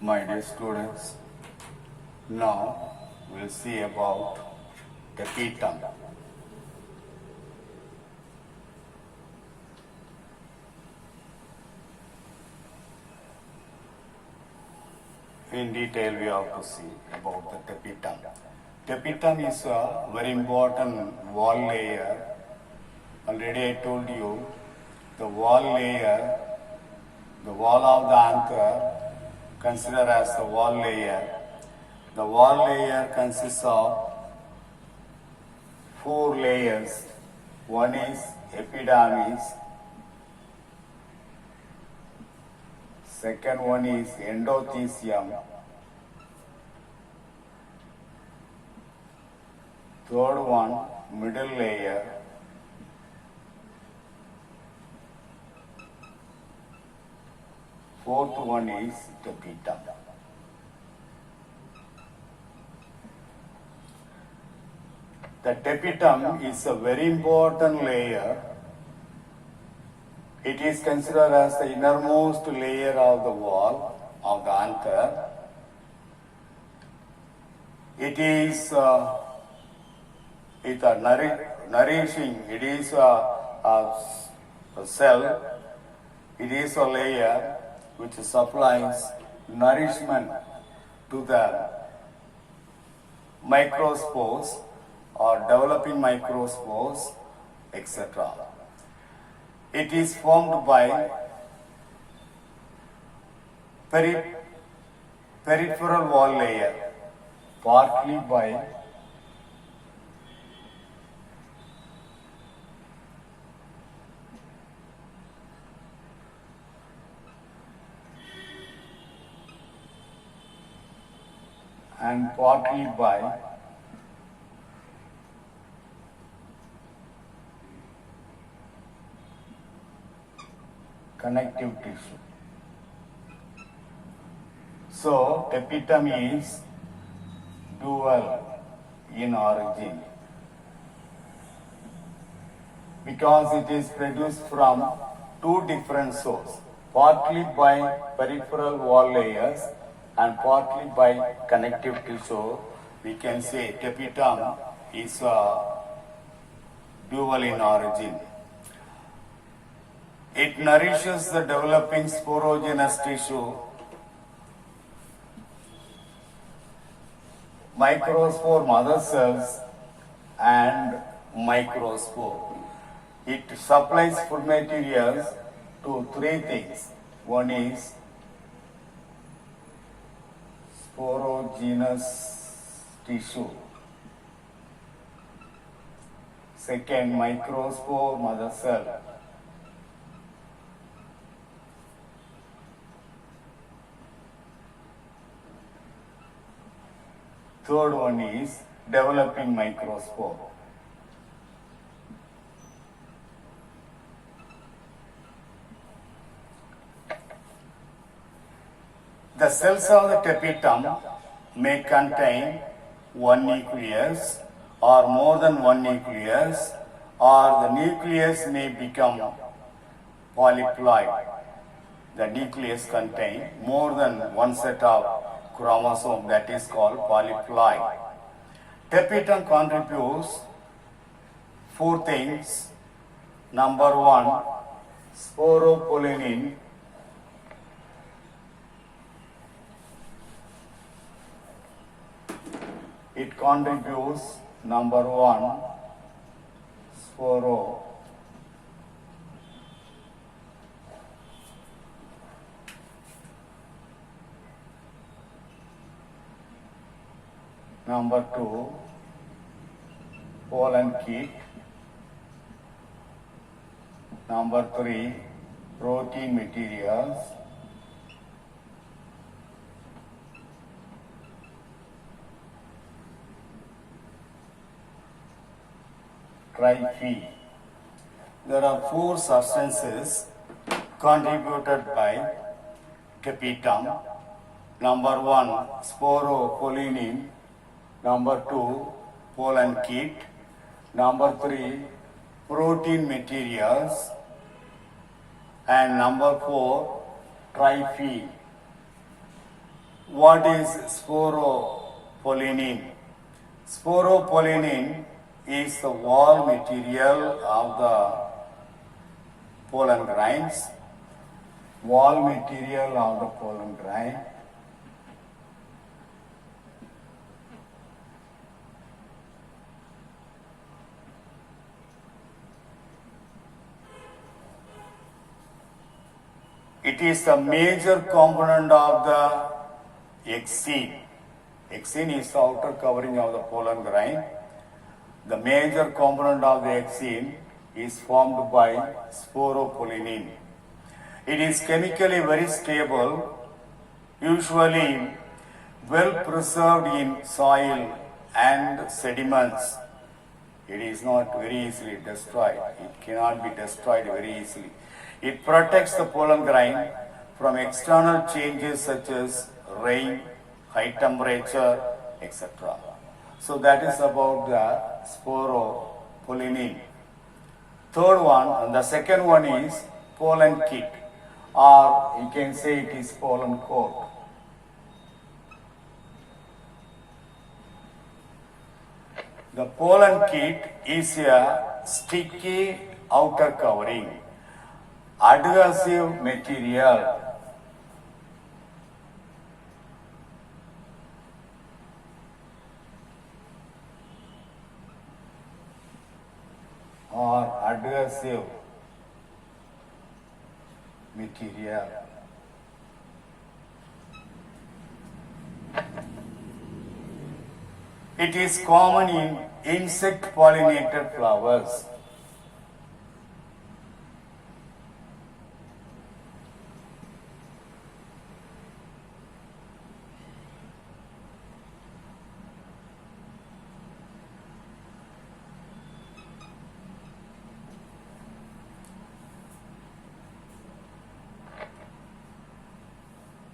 My dear students, now we'll see about the tapetum. In detail, we have to see about the tapetum. Tapetum is a very important wall layer. Already I told you, the wall layer, the wall of the anchor, consider as the wall layer. The wall layer consists of 4 layers. One is epidermis, second one is endothelium, third one middle layer, fourth one is tapetum. The tapetum is a very important layer. It is considered as the innermost layer of the wall of the anchor. It is nourishing. It is a cell. It is a layer which supplies nourishment to the microspores or developing microspores, etc. It is formed by peripheral wall layer, partly by and partly by connective tissue. So, tapetum is dual in origin because it is produced from 2 different sources, partly by peripheral wall layers and partly by connective tissue. We can say tapetum is dual in origin. It nourishes the developing sporogenous tissue, microspore mother cells and microspore. It supplies food materials to 3 things. One is sporogenous tissue. Second, microspore mother cell. Third one is developing microspore. The cells of the tapetum may contain 1 nucleus or more than 1 nucleus, or the nucleus may become polyploid. The nucleus contains more than 1 set of chromosome, that is called polyploid. Tapetum contributes 4 things. Number 1, sporopollenin. It contributes, number 1, sporo. Number 2, pollen kit. Number 3, protein materials. Tri-feed. There are 4 substances contributed by tapetum. Number 1, sporopollenin. Number 2, pollen kit. Number 3, protein materials. And number 4, tri-feed. What is sporopollenin? Sporopollenin is the wall material of the pollen grains. Wall material of the pollen grain. It is a major component of the exene. Exene is the outer covering of the pollen grain. The major component of the exene is formed by sporopollenin. It is chemically very stable, usually well preserved in soil and sediments. It is not very easily destroyed. It cannot be destroyed very easily. It protects the pollen grain from external changes such as rain, high temperature, etc. So that is about the sporopollenin. Third one, and the second one is pollen kit, or you can say it is pollen coat. The pollen kit is a sticky outer covering, adhesive material. Or adhesive material. It is common in insect pollinated flowers.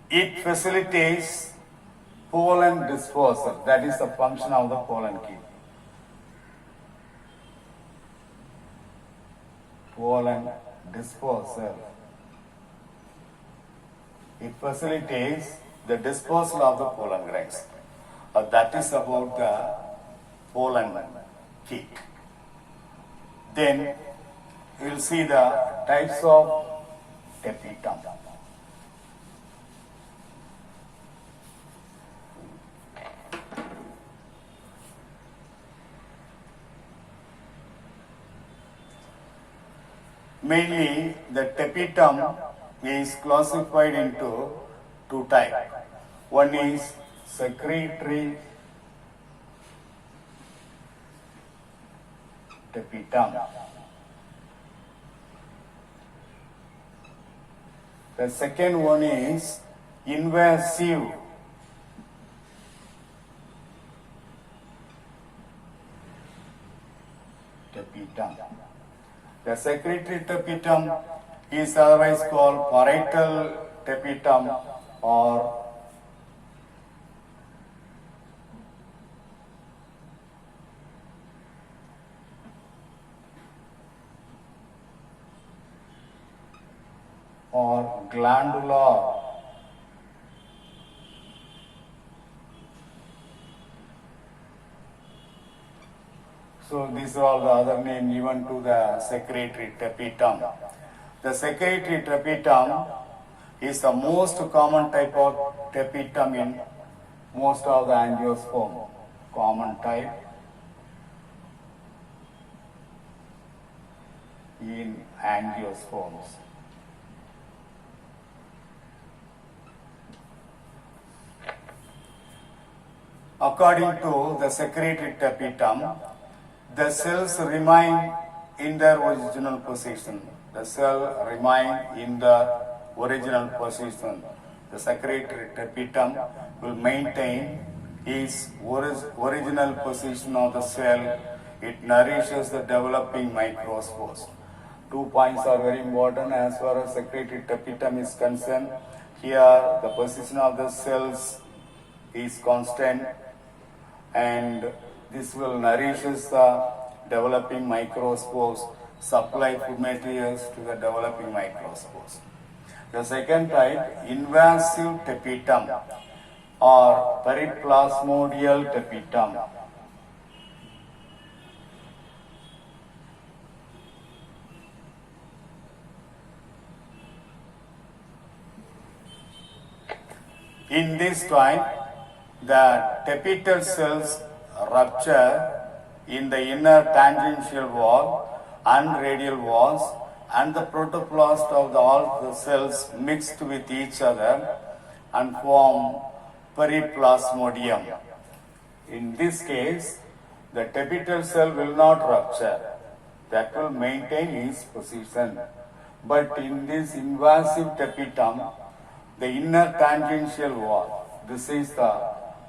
It facilitates pollen dispersal. That is the function of the pollen kit. Pollen dispersal. It facilitates the dispersal of the pollen grains. That is about the pollen kit. Then we will see the types of tapetum. Mainly, the tapetum is classified into two types. One is secretory tapetum. The second one is invasive tapetum. The secretory tapetum is otherwise called parietal tapetum or glandular So these are all the other names given to the secretory tapetum. The secretory tapetum is the most common type of tapetum in most of the angiosperm. Common type in angiosperms. According to the secretory tapetum, the cells remain in their original position. The cell remain in the original position. The secretory tapetum will maintain its original position of the cell. It nourishes the developing microspores. 2 points are very important as far as secretory tapetum is concerned. Here, the position of the cells is constant, and this will nourishes the developing microspores, supply food materials to the developing microspores. The second type, invasive tapetum. or periplasmodial tapetum. In this time, the tapetal cells rupture in the inner tangential wall and radial walls, and the protoplast of all the cells mixed with each other and form periplasmodium. In this case, the tapetal cell will not rupture, that will maintain its position. But in this invasive tapetum, the inner tangential wall,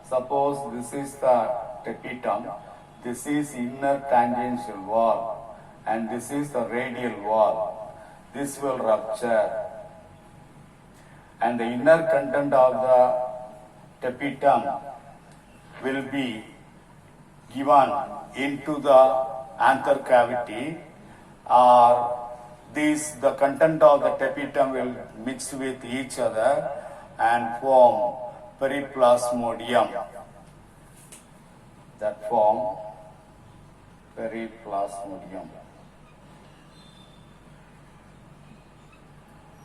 suppose this is the tapetum, this is inner tangential wall, and this is the radial wall. This will rupture, and the inner content of the tapetum will be given into the anther cavity, or the content of the tapetum will mix with each other and form periplasmodium. That form periplasmodium.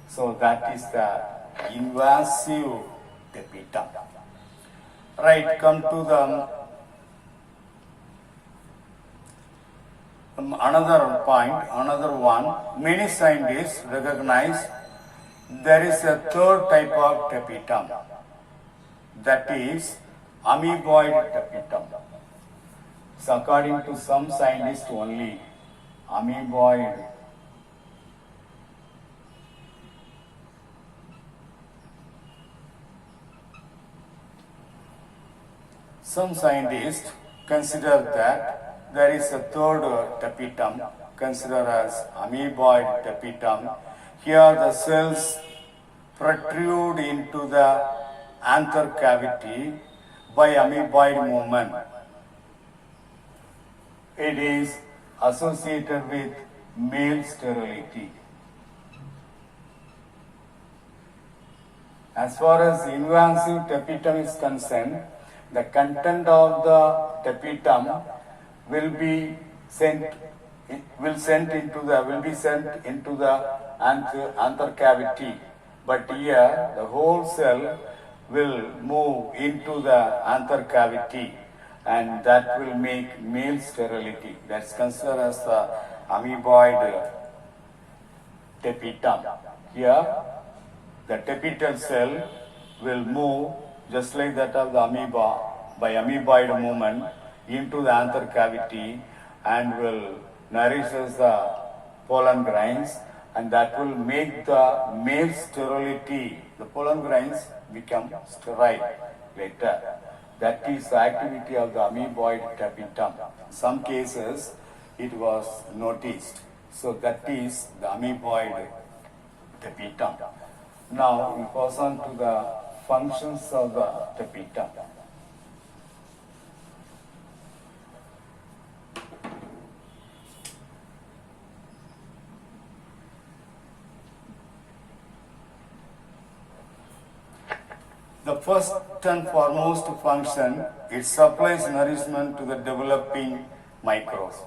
So that is the invasive tapetum. Right, come to the another point, another one. Many scientists recognize there is a third type of tapetum, that is amoeboid tapetum. So according to some scientists only, amoeboid some scientists consider that there is a third tapetum, considered as amoeboid tapetum. Here the cells protrude into the anther cavity by amoeboid movement. It is associated with male sterility. As far as invasive tapetum is concerned, the content of the tapetum will be sent into the anther cavity, but here the whole cell will move into the anther cavity, and that will make male sterility. That's considered as the amoeboid tapetum. Here the tapetal cell will move just like that of the amoeba by amoeboid movement into the anther cavity and will nourishes the pollen grains, and that will make the male sterility. The pollen grains become sterile later. That is the activity of the amoeboid tapetum. In some cases it was noticed. So that is the amoeboid tapetum. Now we pass on to the functions of the tapetum. The first and foremost function, it supplies nourishment to the developing microbes.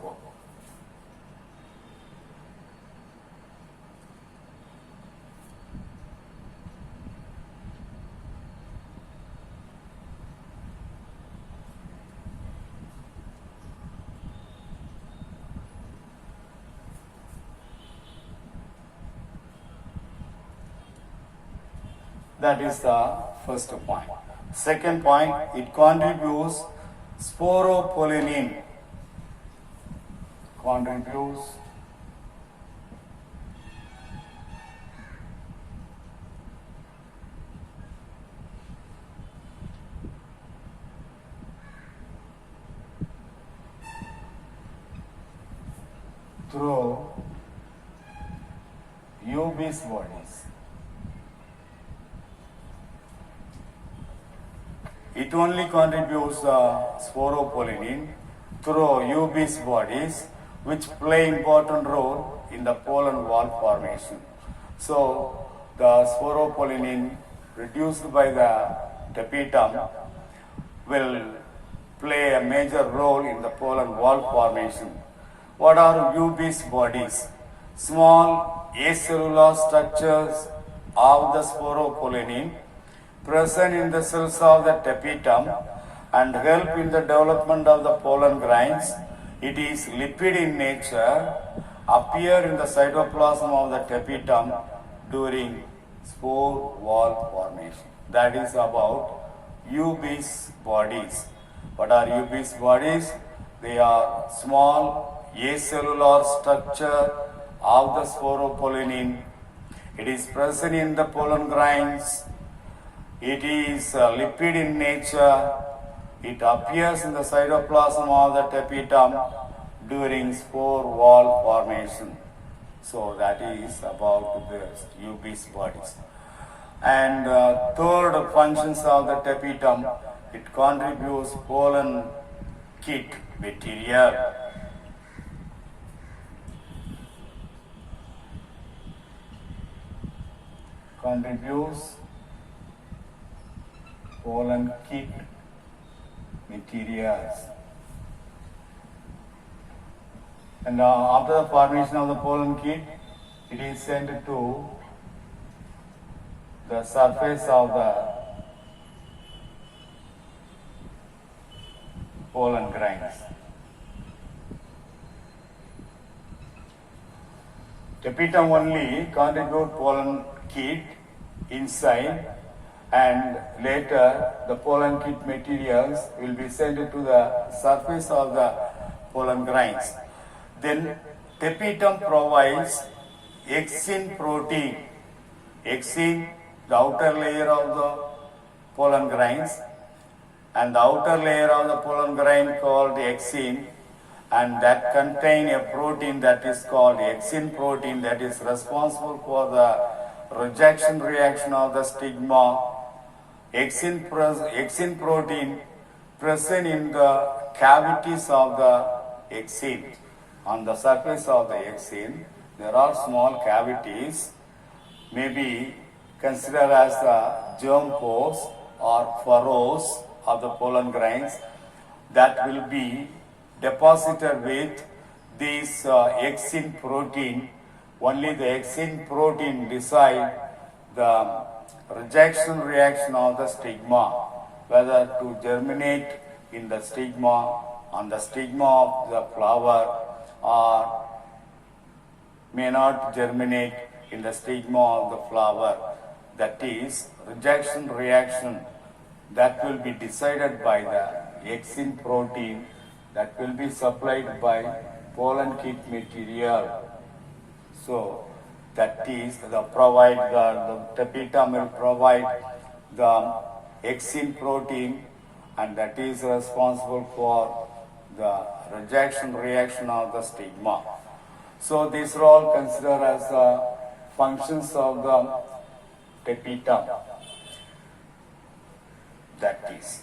That is the first point. Second point, it contributes sporopollenin. Contributes through UB's bodies. It only contributes sporopollenin through UB's bodies, which play important role in the pollen wall formation. So the sporopollenin produced by the tapetum will play a major role in the pollen wall formation. What are UB's bodies? Small acellular structures of the sporopollenin present in the cells of the tapetum and help in the development of the pollen grains. It is lipid in nature, appear in the cytoplasm of the tapetum during spore wall formation. That is about UB's bodies. What are UB's bodies? They are small acellular structure of the sporopollenin. It is present in the pollen grains. It is lipid in nature. It appears in the cytoplasm of the tapetum during spore wall formation. So that is about the UB's bodies. And third functions of the tapetum, it contributes pollen kit material. Contributes pollen kit materials. And after the formation of the pollen kit, it is sent to the surface of the pollen grains. Tapetum only contribute pollen kit inside, and later the pollen kit materials will be sent to the surface of the pollen grains. Then tapetum provides exin protein. Exin, the outer layer of the pollen grains, and the outer layer of the pollen grain called exin, and that contain a protein that is called exin protein that is responsible for the rejection reaction of the stigma. Exin protein present in the cavities of the exin. On the surface of the exin, there are small cavities, maybe considered as germ pores or furrows of the pollen grains, that will be deposited with this exin protein. Only the exin protein decide the rejection reaction of the stigma, whether to germinate in the stigma, on the stigma of the flower, or may not germinate in the stigma of the flower. That is rejection reaction that will be decided by the exin protein that will be supplied by pollen kit material. So that is the tapetum will provide the exin protein, and that is responsible for the rejection reaction of the stigma. So these are all considered as functions of the tapetum. That is.